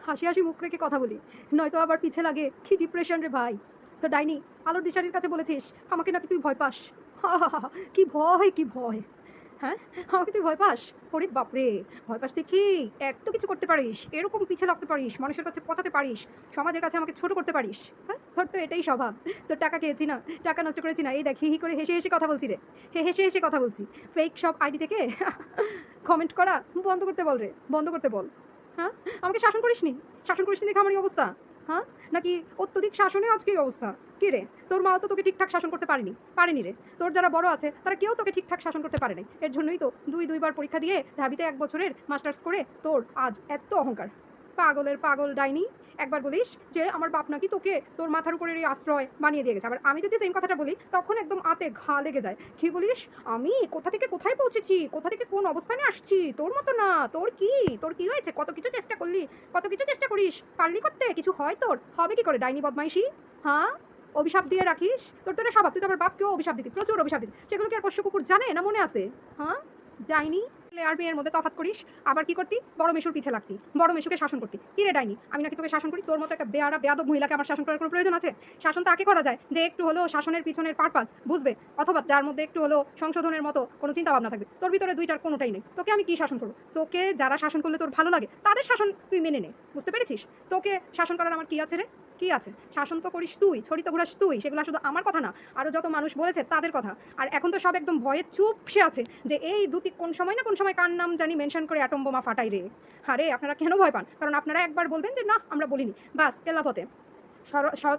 হাসি হাসি মুখ রেখে কথা বলি, নয়তো আবার পিছে লাগে কি ডিপ্রেশন রে ভাই। তো ডাইনি আলোর দিশারির কাছে বলেছিস আমাকে নাকি তুই ভয় পাস। কি ভয় কি ভয়। হ্যাঁ, আমাকে তুই ভয় পাস? ওরে বাপরে! ভয় পাস দেখি এত কিছু করতে পারিস, এরকম পিছে লাগতে পারিস, মানুষের কাছে পচাতে পারিস, সমাজের কাছে আমাকে ছোট করতে পারিস। হ্যাঁ, তোর তো এটাই স্বভাব। তোর টাকা খেয়েছি না, টাকা নষ্ট করেছি না, এই দেখ হি হি করে হেসে হেসে কথা বলছি রে। হেসে হেসে কথা বলছি। ফেক সব আইডি থেকে কমেন্ট করা বন্ধ করতে বল রে, বন্ধ করতে বল। হ্যাঁ, আমাকে শাসন করিসনি, শাসন করিসনি দেখে আমার এই অবস্থা। হ্যাঁ, নাকি অত্যধিক শাসনে আজকে এই অবস্থা? কি রে, তোর মাও তো তোকে ঠিকঠাক শাসন করতে পারেনি রে। তোর যারা বড় আছে তারা কেউ তোকে ঠিকঠাক শাসন করতে পারে নাই। এর জন্যই তো দুইবার পরীক্ষা দিয়ে ঢাবিতে 1 বছরের মাস্টার্স করে তোর আজ এত অহংকার। পাগলের পাগল ডাইনি। একবার বলিস যে আমার বাপ নাকি তোকে তোর মাথার উপরের এই আশ্রয় বানিয়ে দিয়ে গেছে, আবার আমি যদি সেম কথাটা বলি তখন একদম আতে ঘা লেগে যায়। কি বলিস? আমি কোথা থেকে কোথায় পৌঁছেছি, কোথা থেকে কোন অবস্থানে আসছি, তোর মতো না। তোর কি হয়েছে? কত কিছু চেষ্টা করলি, কত কিছু চেষ্টা করিস, পারলি করতে? কিছু হয় তোর? হবে কি করে ডাইনি বদমাইশি? হ্যাঁ, অভিশাপ দিয়ে রাখিস। তোর তো এটা স্বভাব, তুই তো আমার বাপকেও অভিশাপ দিতি, প্রচুর অভিশাপ দিতি। সেগুলো কি আর পোষ্য কুকুর জানে না, মনে আছে? হ্যাঁ, ডাইনি। আর মেয়ের মধ্যে তফাৎ করিস। আবার কি করতি? বড় মেশুর পিছে লাগতি, বড় মেশুকে শাসন করতি। কি রে ডাইনি, আমি নাকি তোকে শাসন করি? তোর মতো একটা বেয়াদব মহিলাকে আমার শাসন করার কোনো প্রয়োজন আছে? শাসন তাকে করা যায় যে একটু হলেও শাসনের পিছনের পারপাস বুঝবে, অথবা যার মধ্যে একটু হলেও সংশোধনের মতো কোনো চিন্তা ভাবনা থাকবে। তোর ভিতরে দুইটার কোনোটাই নেই। তোকে আমি কি শাসন করবো? তোকে যারা শাসন করলে তোর ভালো লাগে তাদের শাসন তুই মেনে নে, বুঝতে পেরেছিস? তোকে শাসন করার আমার কি আছে রে? কি আছে? শাসন তো করিস তুই, ছড়ি তো ঘুরাস তুই। সেগুলো শুধু আমার কথা না, আরও যত মানুষ বলেছে তাদের কথা। আর এখন তো সব একদম ভয়ে চুপসে আছে যে এই দুটি কোন সময় না কোন সময় কার নাম জানি মেনশন করে অ্যাটম বোমা ফাটাই রে। আরে আপনারা কেন ভয় পান? কারণ আপনারা একবার বলবেন যে না আমরা বলিনি, বাস তেলাপথে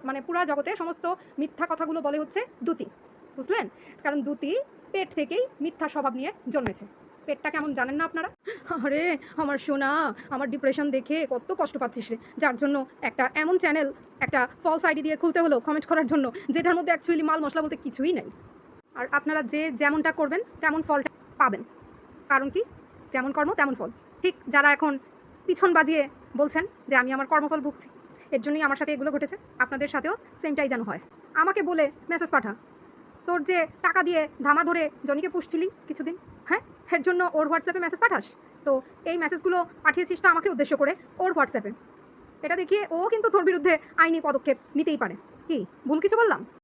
মানে পুরা জগতে সমস্ত মিথ্যা কথাগুলো বলে হচ্ছে দ্যুতি, বুঝলেন? কারণ দ্যুতি পেট থেকেই মিথ্যা স্বভাব নিয়ে জন্মেছে। পেটটা কেমন জানেন না আপনারা? আরে আমার সোনা, আমার ডিপ্রেশন দেখে কত কষ্ট পাচ্ছিস রে, যার জন্য একটা এমন চ্যানেল একটা ফলস আইডি দিয়ে খুলতে হলো কমেন্ট করার জন্য, যেটার মধ্যে অ্যাকচুয়ালি মাল মশলা বলতে কিছুই নাই। আর আপনারা যে যেমনটা করবেন তেমন ফলটা পাবেন। কারণ কি? যেমন কর্ম তেমন ফল। ঠিক যারা এখন পিছন বাজিয়ে বলছেন যে আমি আমার কর্মফল ভুগছি, এর জন্যই আমার সাথে এগুলো ঘটেছে, আপনাদের সাথেও সেমটাই যেন হয়। আমাকে বলে মেসেজ পাঠা, তোর যে টাকা দিয়ে ধামা ধরে জনিকে পুষছিলি কিছুদিন, হ্যাঁ, এর জন্য ওর হোয়াটসঅ্যাপে মেসেজ পাঠাস? তো এই মেসেজগুলো পাঠিয়েছিস তো আমাকে উদ্দেশ্য করে ওর হোয়াটসঅ্যাপে। এটা দেখিয়ে ও কিন্তু তোর বিরুদ্ধে আইনি পদক্ষেপ নিতেই পারে। কি ভুল কিছু বললাম?